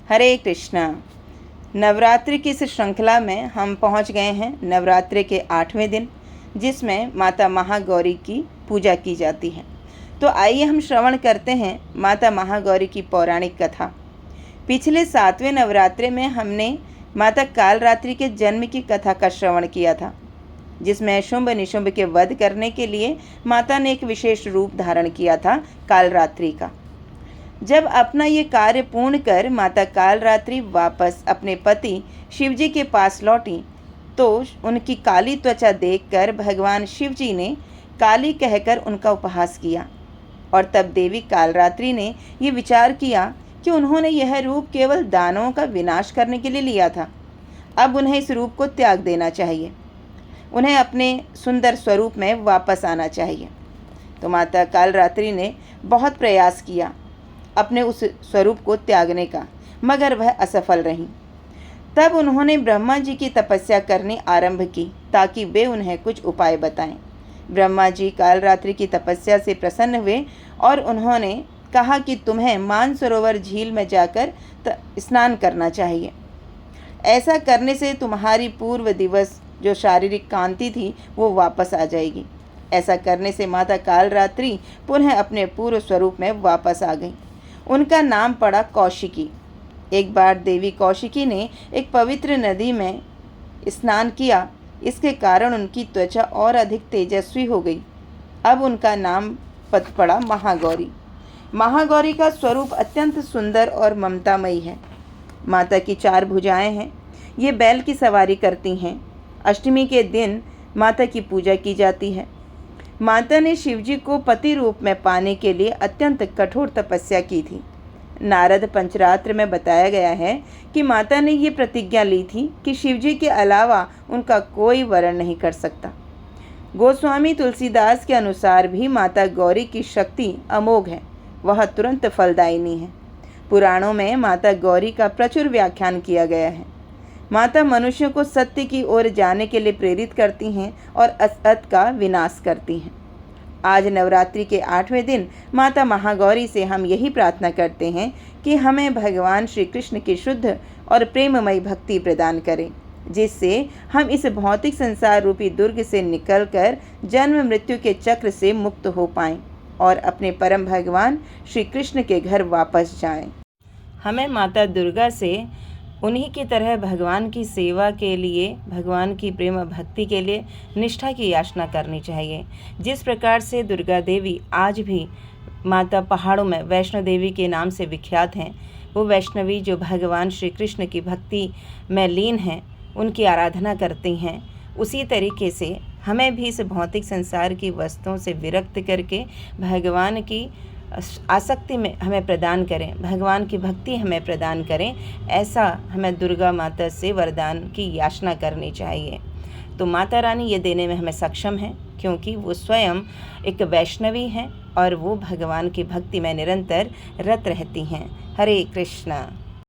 हरे कृष्णा। नवरात्रि की इस श्रृंखला में हम पहुंच गए हैं नवरात्रि के 8वें दिन, जिसमें माता महागौरी की पूजा की जाती है। तो आइए हम श्रवण करते हैं माता महागौरी की पौराणिक कथा। पिछले 7वें नवरात्रि में हमने माता कालरात्रि के जन्म की कथा का श्रवण किया था, जिसमें शुंभ निशुंभ के वध करने के लिए माता ने एक विशेष रूप धारण किया था कालरात्रि का। जब अपना ये कार्य पूर्ण कर माता कालरात्रि वापस अपने पति शिवजी के पास लौटी, तो उनकी काली त्वचा देखकर भगवान शिवजी ने काली कहकर उनका उपहास किया। और तब देवी कालरात्रि ने ये विचार किया कि उन्होंने यह रूप केवल दानवों का विनाश करने के लिए लिया था। अब उन्हें इस रूप को त्याग देना चाहिए, उन्हें अपने सुंदर स्वरूप में वापस आना चाहिए। तो माता कालरात्रि ने बहुत प्रयास किया अपने उस स्वरूप को त्यागने का, मगर वह असफल रही। तब उन्होंने ब्रह्मा जी की तपस्या करनी आरंभ की ताकि वे उन्हें कुछ उपाय बताएं। ब्रह्मा जी कालरात्रि की तपस्या से प्रसन्न हुए और उन्होंने कहा कि तुम्हें मानसरोवर झील में जाकर स्नान करना चाहिए। ऐसा करने से तुम्हारी पूर्व दिवस जो शारीरिक कांति थी वो वापस आ जाएगी। ऐसा करने से माता कालरात्रि पुनः अपने पूर्व स्वरूप में वापस आ गई। उनका नाम पड़ा कौशिकी। एक बार देवी कौशिकी ने एक पवित्र नदी में स्नान किया, इसके कारण उनकी त्वचा और अधिक तेजस्वी हो गई। अब उनका नाम पड़ा महागौरी। महागौरी का स्वरूप अत्यंत सुंदर और ममतामयी है। माता की 4 भुजाएं हैं। ये बैल की सवारी करती हैं। अष्टमी के दिन माता की पूजा की जाती है। माता ने शिवजी को पति रूप में पाने के लिए अत्यंत कठोर तपस्या की थी। नारद पंचरात्र में बताया गया है कि माता ने ये प्रतिज्ञा ली थी कि शिवजी के अलावा उनका कोई वरण नहीं कर सकता। गोस्वामी तुलसीदास के अनुसार भी माता गौरी की शक्ति अमोघ है, वह तुरंत फलदायिनी है। पुराणों में माता गौरी का प्रचुर व्याख्यान किया गया है। माता मनुष्यों को सत्य की ओर जाने के लिए प्रेरित करती हैं और असत का विनाश करती हैं। आज नवरात्रि के 8वें दिन माता महागौरी से हम यही प्रार्थना करते हैं कि हमें भगवान श्री कृष्ण की शुद्ध और प्रेममयी भक्ति प्रदान करें, जिससे हम इस भौतिक संसार रूपी दुर्ग से निकलकर जन्म मृत्यु के चक्र से मुक्त हो पाएं और अपने परम भगवान श्री कृष्ण के घर वापस जाएं। हमें माता दुर्गा से उन्हीं की तरह भगवान की सेवा के लिए, भगवान की प्रेम भक्ति के लिए निष्ठा की याचना करनी चाहिए। जिस प्रकार से दुर्गा देवी आज भी माता पहाड़ों में वैष्णो देवी के नाम से विख्यात हैं, वो वैष्णवी जो भगवान श्री कृष्ण की भक्ति में लीन हैं, उनकी आराधना करती हैं, उसी तरीके से हमें भी इस भौतिक संसार की वस्तुओं से विरक्त करके भगवान की आसक्ति में हमें प्रदान करें, भगवान की भक्ति हमें प्रदान करें। ऐसा हमें दुर्गा माता से वरदान की याचना करनी चाहिए। तो माता रानी ये देने में हमें सक्षम है, क्योंकि वो स्वयं एक वैष्णवी हैं और वो भगवान की भक्ति में निरंतर रत रहती हैं। हरे कृष्णा।